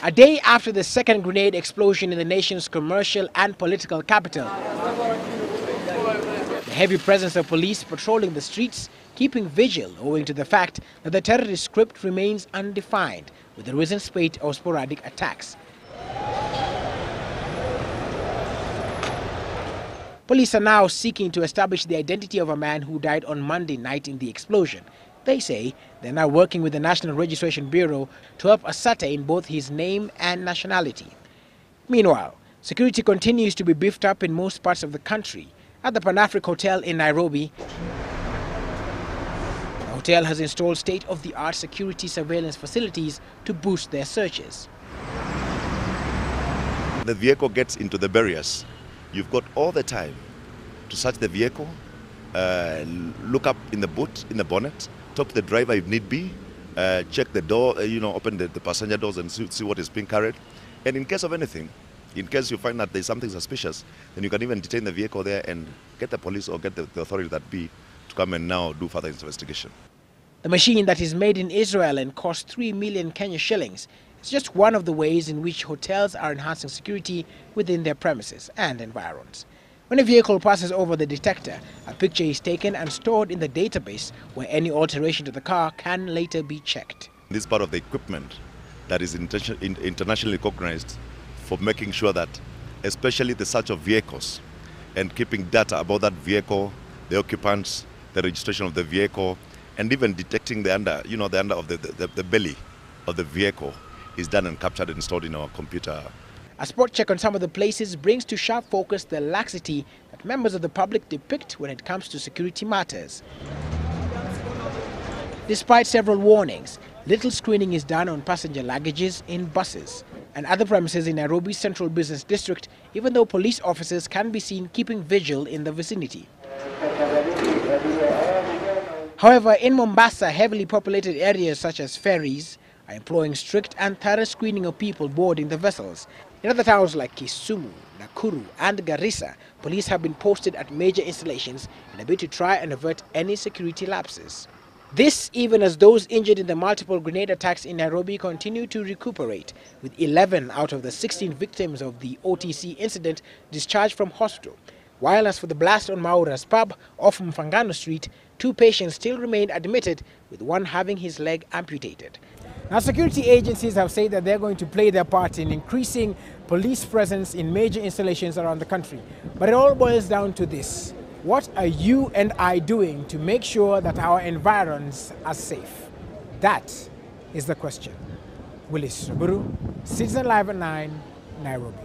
A day after the second grenade explosion in the nation's commercial and political capital, the heavy presence of police patrolling the streets, keeping vigil owing to the fact that the terrorist script remains undefined with the recent spate of sporadic attacks. Police are now seeking to establish the identity of a man who died on Monday night in the explosion. They say they're now working with the National Registration Bureau to help ascertain both his name and nationality. Meanwhile, security continues to be beefed up in most parts of the country. At the Pan-African Hotel in Nairobi, the hotel has installed state-of-the-art security surveillance facilities to boost their searches. The vehicle gets into the barriers. You've got all the time to search the vehicle, look up in the boot, in the bonnet, talk to the driver if need be, check the door, open the passenger doors and see what is being carried. And in case of anything, in case you find that there's something suspicious, then you can even detain the vehicle there and get the police or get the authority that be to come and now do further investigation. The machine that is made in Israel and costs 3 million Kenya shillings is just one of the ways in which hotels are enhancing security within their premises and environs. When a vehicle passes over the detector, a picture is taken and stored in the database where any alteration to the car can later be checked. This is part of the equipment that is internationally recognized for making sure that, especially the search of vehicles and keeping data about that vehicle, the occupants, the registration of the vehicle, and even detecting the under of the belly of the vehicle is done and captured and stored in our computer. A spot check on some of the places brings to sharp focus the laxity that members of the public depict when it comes to security matters. Despite several warnings, little screening is done on passenger luggages in buses and other premises in Nairobi's Central Business District, even though police officers can be seen keeping vigil in the vicinity. However, in Mombasa, heavily populated areas such as ferries are employing strict and thorough screening of people boarding the vessels. In other towns like Kisumu, Nakuru and Garissa, police have been posted at major installations in a bid to try and avert any security lapses. This even as those injured in the multiple grenade attacks in Nairobi continue to recuperate, with 11 out of the 16 victims of the OTC incident discharged from hospital. While as for the blast on Maura's pub off Mfangano Street, 2 patients still remain admitted, with one having his leg amputated. Now, security agencies have said that they're going to play their part in increasing police presence in major installations around the country. But it all boils down to this. What are you and I doing to make sure that our environs are safe? That is the question. Willis Raburu, Citizen Live at 9, Nairobi.